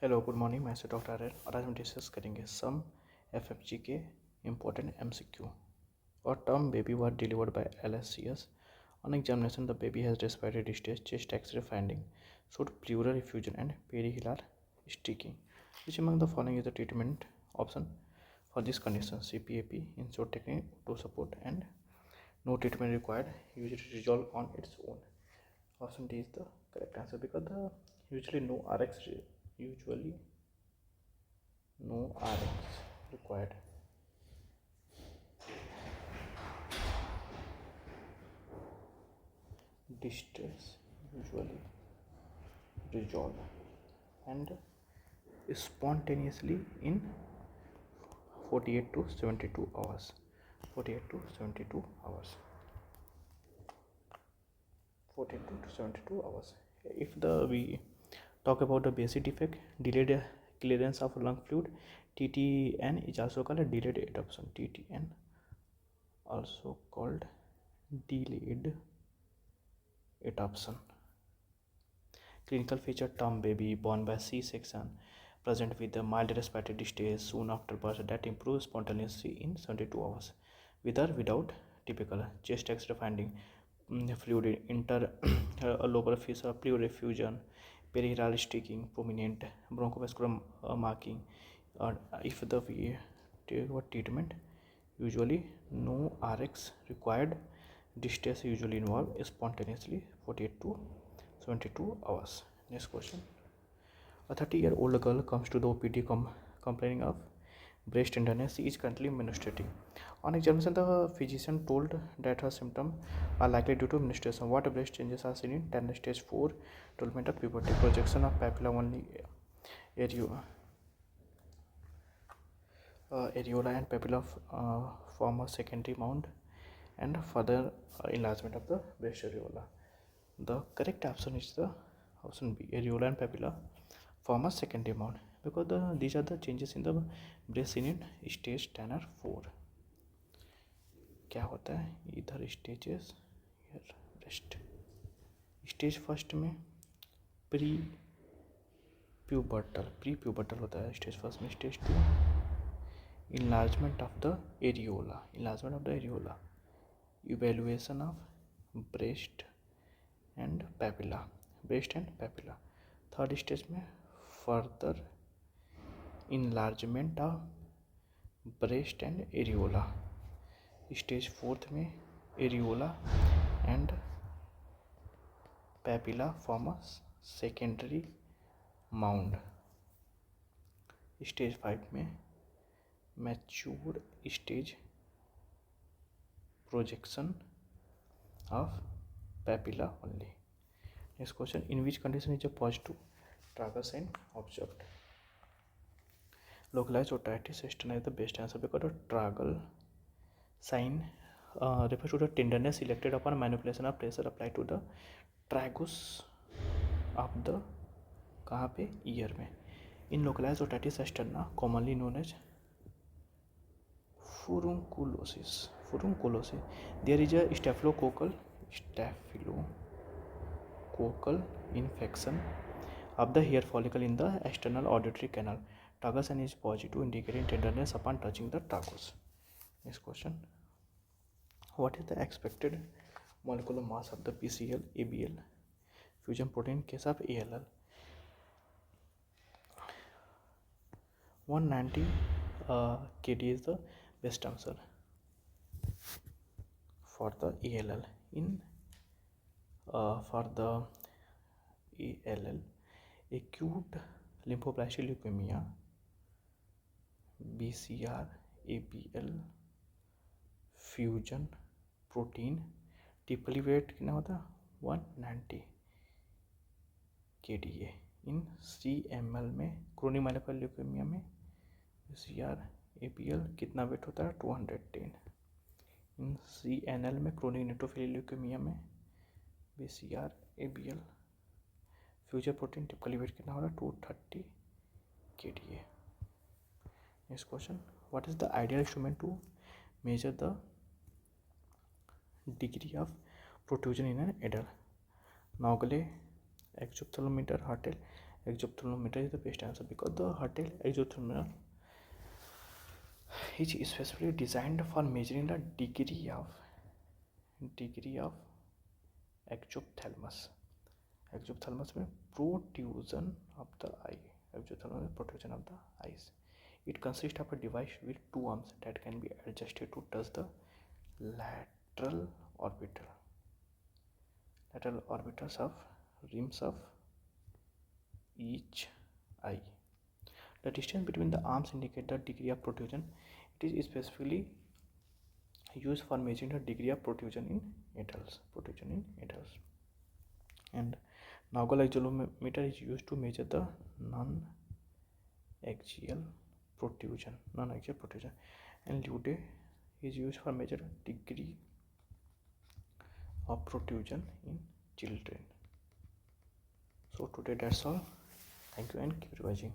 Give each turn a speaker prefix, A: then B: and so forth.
A: Hello good morning, मैं से doctor Aryan और आज हम डिस्कस करेंगे सम एफएफजी के इम्पोर्टेंट एमसीक्यू और term baby were delivered by LSCS on examination the baby has respiratory stage chest x-ray finding showed pleural effusion and perihilar streaking which among the following is the treatment option for this condition CPAP in-short technique to support and no treatment required usually resolve on its own. Option D is the correct answer because the usually no RX required. Distress usually resolve and spontaneously in 48 to 72 hours. 48 to 72 hours. 42 to 72 hours. If we talk about the basic defect, delayed clearance of lung fluid, TTN is also called a delayed adoption. TTN also called delayed adoption. Clinical feature: term baby born by C-section, present with a mild respiratory distress soon after birth that improves spontaneously in 72 hours, with or without typical chest X-ray finding fluid interlobar fissure, pleural effusion, perihilar sticking, prominent bronchoscopal marking. If the treatment, usually no RX required. Distress usually involve spontaneously 48 to 72 hours. Next question. A 30-year-old girl comes to the OPD complaining of breast tenderness. She is currently menstruating. On examination, the physician told that her symptoms are likely due to menstruation. What breast changes are seen in tender stage 4 development of puberty? Projection of papilla only areola and papilla form a secondary mound and further enlargement of the breast areola. The correct option is the option B. Areola and papilla form a secondary mound because these are the changes in the breast seen in stage 10 or 4. क्या होता है इधर stages breast stage first में pre pubertal होता है stage first में. Stage 2 enlargement of the areola, evaluation of breast and papilla. Third stage में further enlargement of breast and areola. Stage fourth में areola and papilla form a secondary mound. Stage 5 में mature stage projection of papilla only. Next question. In which condition is a positive tragus sign observed? Localized otitis externa is the best answer because the tragus sign refers to the tenderness selected upon manipulation of pressure applied to the tragus of the कहाँ पे year में. In localized otitis externa commonly known as furunculosis, there is a staphylococcal infection of the hair follicle in the external auditory canal. Tragus sign is positive, indicating tenderness upon touching the tragus. Next question. What is the expected molecular mass of the PCL ABL fusion protein in case of ALL? 190 kD is the best answer for the ALL. For the ALL, acute lymphoblastic leukemia, BCR ABL fusion protein typically weight कितना होता है 190 kDa. In CML में chronic myeloid leukaemia में BCR ABL कितना weight होता है 210. In CNL में chronic neutrophilic leukaemia में BCR ABL fusion protein typically weight कितना होगा 230 kDa. Next question. What is the ideal instrument to measure the degree of protrusion in an adult? Naugle, exophthalmometer, Hertel, exophthalmometer is the best answer because the Hertel exophthalmometer is specifically designed for measuring the degree of exophthalmos. Exophthalmos means protrusion of the eye. Exophthalmos means protrusion of the eyes. It consists of a device with two arms that can be adjusted to touch the lateral orbitals of rims of each eye. The distance between the arms indicates the degree of protrusion. It is specifically used for measuring the degree of protrusion in adults. And Naugol exophthalmometer is used to measure the non-axial protrusion. And Lude is used for measure degree of protrusion in children. So today that's all. Thank you and keep revising.